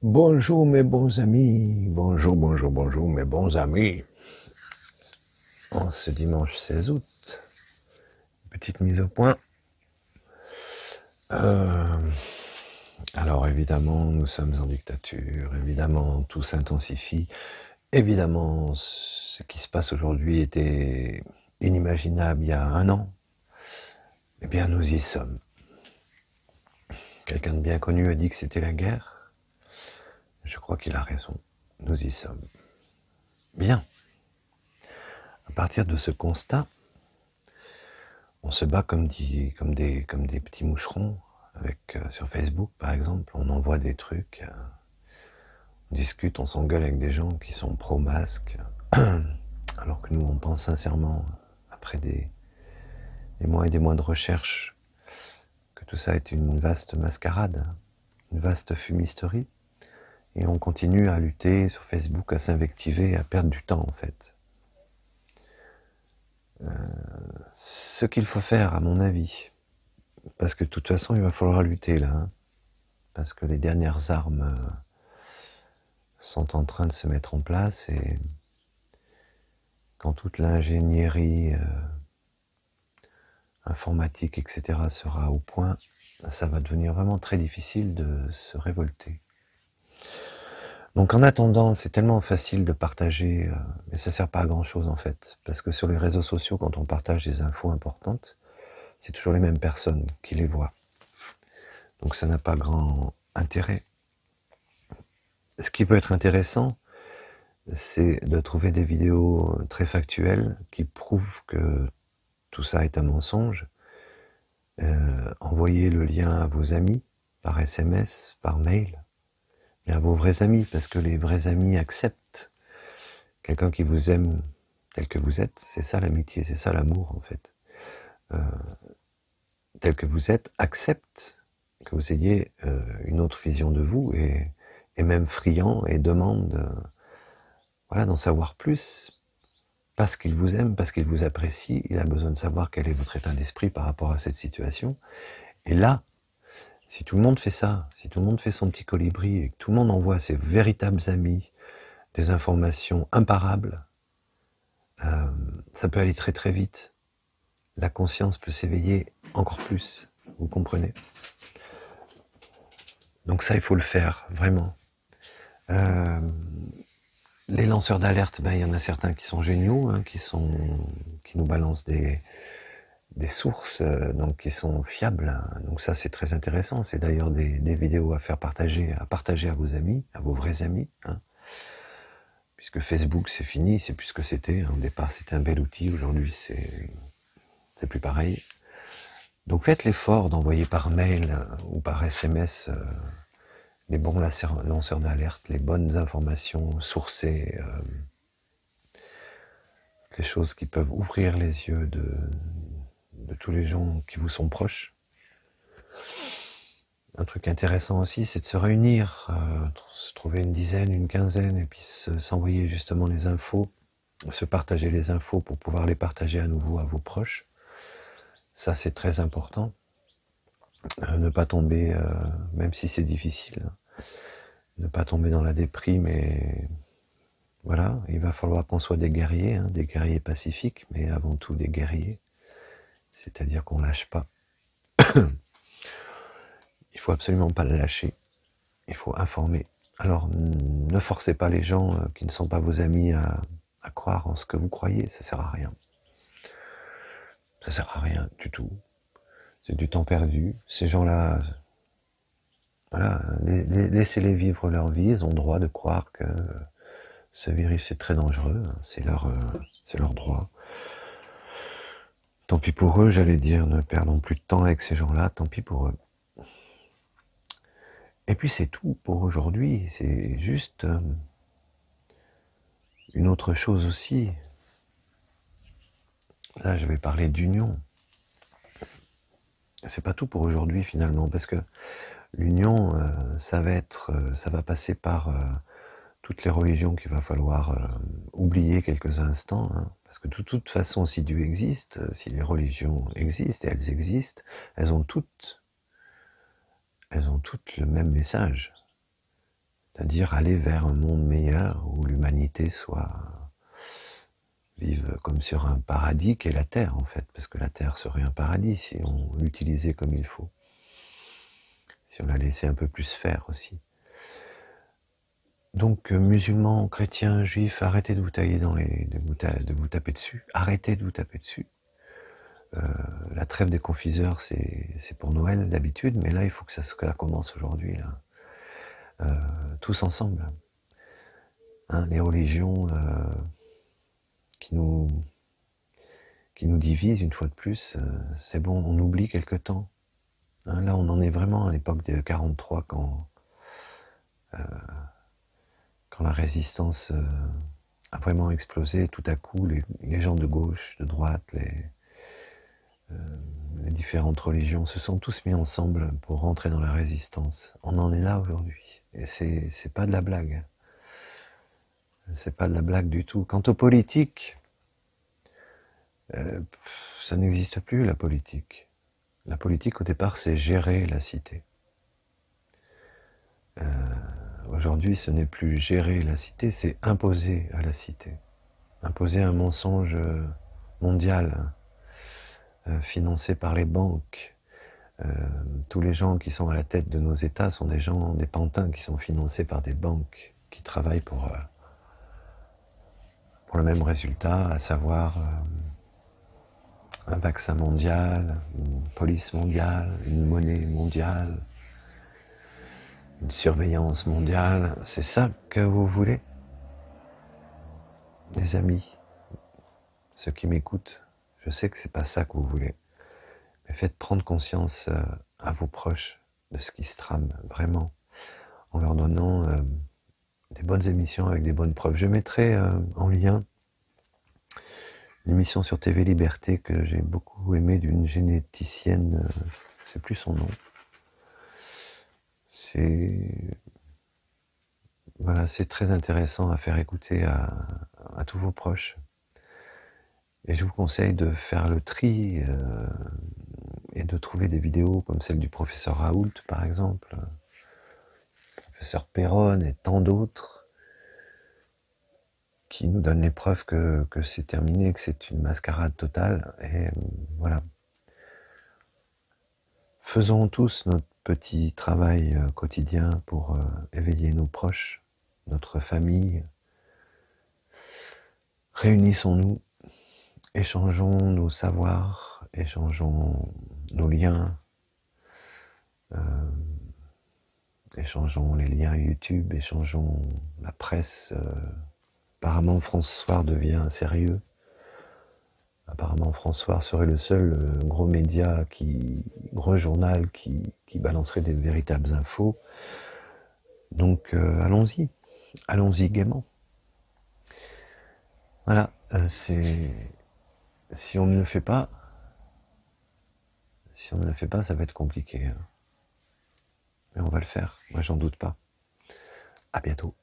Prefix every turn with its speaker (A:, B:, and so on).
A: Bonjour mes bons amis, bonjour, bonjour, bonjour mes bons amis. En ce dimanche 16 août, petite mise au point. Alors évidemment, nous sommes en dictature, évidemment tout s'intensifie, évidemment ce qui se passe aujourd'hui était inimaginable il y a un an. Eh bien nous y sommes. Quelqu'un de bien connu a dit que c'était la guerre. Je crois qu'il a raison, nous y sommes. Bien. À partir de ce constat, on se bat comme des petits moucherons, avec sur Facebook par exemple, on envoie des trucs, on discute, on s'engueule avec des gens qui sont pro-masque, alors que nous on pense sincèrement, après des mois et des mois de recherche, que tout ça est une vaste mascarade, une vaste fumisterie, et on continue à lutter sur Facebook, à s'invectiver, à perdre du temps en fait. Ce qu'il faut faire, à mon avis, parce que de toute façon il va falloir lutter là, hein, parce que les dernières armes sont en train de se mettre en place, et quand toute l'ingénierie informatique, etc. sera au point, ça va devenir vraiment très difficile de se révolter. Donc en attendant, c'est tellement facile de partager, mais ça sert pas à grand chose en fait, parce que sur les réseaux sociaux, quand on partage des infos importantes, c'est toujours les mêmes personnes qui les voient. Donc ça n'a pas grand intérêt. Ce qui peut être intéressant, c'est de trouver des vidéos très factuelles qui prouvent que tout ça est un mensonge. Envoyez le lien à vos amis, par SMS, par mail, et à vos vrais amis, parce que les vrais amis acceptent quelqu'un qui vous aime tel que vous êtes. C'est ça l'amitié, c'est ça l'amour en fait. Tel que vous êtes, accepte que vous ayez une autre vision de vous, et même friand, et demande voilà, d'en savoir plus, parce qu'il vous aime, parce qu'il vous apprécie. Il a besoin de savoir quel est votre état d'esprit par rapport à cette situation. Et là, si tout le monde fait ça, si tout le monde fait son petit colibri, et que tout le monde envoie à ses véritables amis des informations imparables, ça peut aller très très vite. La conscience peut s'éveiller encore plus, vous comprenez? Donc ça, il faut le faire, vraiment. Les lanceurs d'alerte, ben, il y en a certains qui sont géniaux, hein, qui nous balancent des sources, donc qui sont fiables, hein. Donc ça c'est très intéressant, c'est d'ailleurs des vidéos à faire partager, à vos amis, à vos vrais amis, hein. Puisque Facebook c'est fini, c'est plus ce que c'était, hein. Au départ c'était un bel outil, aujourd'hui c'est plus pareil. Donc faites l'effort d'envoyer par mail ou par SMS les bons lanceurs d'alerte, les bonnes informations sourcées, les choses qui peuvent ouvrir les yeux de tous les gens qui vous sont proches. Un truc intéressant aussi, c'est de se réunir, se trouver une dizaine, une quinzaine, et puis s'envoyer justement les infos, se partager les infos pour pouvoir les partager à nouveau à vos proches. Ça, c'est très important. Ne pas tomber, même si c'est difficile, ne pas tomber dans la déprime, et voilà, il va falloir qu'on soit des guerriers, hein, des guerriers pacifiques, mais avant tout des guerriers, c'est-à-dire qu'on lâche pas. Il faut absolument pas le lâcher, il faut informer. Alors, ne forcez pas les gens qui ne sont pas vos amis à croire en ce que vous croyez, ça sert à rien. Ça sert à rien du tout. C'est du temps perdu. Ces gens-là, voilà, laissez-les vivre leur vie, ils ont le droit de croire que ce virus est très dangereux, hein, c'est leur droit. Tant pis pour eux, j'allais dire, ne perdons plus de temps avec ces gens-là, tant pis pour eux. Et puis c'est tout pour aujourd'hui, c'est juste une autre chose aussi. Là, je vais parler d'union. C'est pas tout pour aujourd'hui finalement, parce que l'union, ça va passer par toutes les religions qu'il va falloir oublier quelques instants, hein, parce que de toute façon, si Dieu existe, si les religions existent, et elles existent, elles ont toutes le même message. c'est-à-dire aller vers un monde meilleur où l'humanité vive comme sur un paradis qu'est la Terre en fait, parce que la Terre serait un paradis si on l'utilisait comme il faut, si on la laissait un peu plus faire aussi. Donc musulmans, chrétiens, juifs, arrêtez de vous tailler de vous taper dessus, arrêtez de vous taper dessus. La trêve des confiseurs, c'est pour Noël d'habitude, mais là il faut que ça commence aujourd'hui, là. Tous ensemble. Hein, les religions qui nous divisent une fois de plus, c'est bon, on oublie quelque temps. Hein, là on en est vraiment à l'époque de 43 quand la résistance a vraiment explosé. Tout à coup les gens de gauche, de droite, les différentes religions se sont tous mis ensemble pour rentrer dans la résistance. On en est là aujourd'hui. Et c'est pas de la blague. C'est pas de la blague du tout. Quant aux politiques, ça n'existe plus, la politique. La politique, au départ, c'est gérer la cité. Aujourd'hui, ce n'est plus gérer la cité, c'est imposer à la cité. Imposer un mensonge mondial, financé par les banques. Tous les gens qui sont à la tête de nos États sont des pantins qui sont financés par des banques, qui travaillent pour le même résultat, à savoir un vaccin mondial, une police mondiale, une monnaie mondiale, une surveillance mondiale. C'est ça que vous voulez, les amis, ceux qui m'écoutent. Je sais que c'est pas ça que vous voulez, mais faites prendre conscience à vos proches de ce qui se trame vraiment, en leur donnant des bonnes émissions avec des bonnes preuves. Je mettrai en lien une émission sur TV Liberté que j'ai beaucoup aimée d'une généticienne, je ne sais plus son nom. Voilà, c'est très intéressant à faire écouter à tous vos proches. Et je vous conseille de faire le tri et de trouver des vidéos comme celle du professeur Raoult, par exemple, professeur Perron et tant d'autres, qui nous donnent les preuves que c'est terminé, que c'est une mascarade totale. Et voilà. Faisons tous notre petit travail quotidien pour éveiller nos proches, notre famille. Réunissons-nous, échangeons nos savoirs, échangeons nos liens, échangeons les liens YouTube, échangeons la presse. Apparemment, François devient sérieux. Apparemment, François serait le seul gros média, gros journal qui balancerait des véritables infos. Donc, allons-y gaiement. Voilà, si on ne le fait pas, ça va être compliqué. Hein. Mais on va le faire, moi j'en doute pas. À bientôt.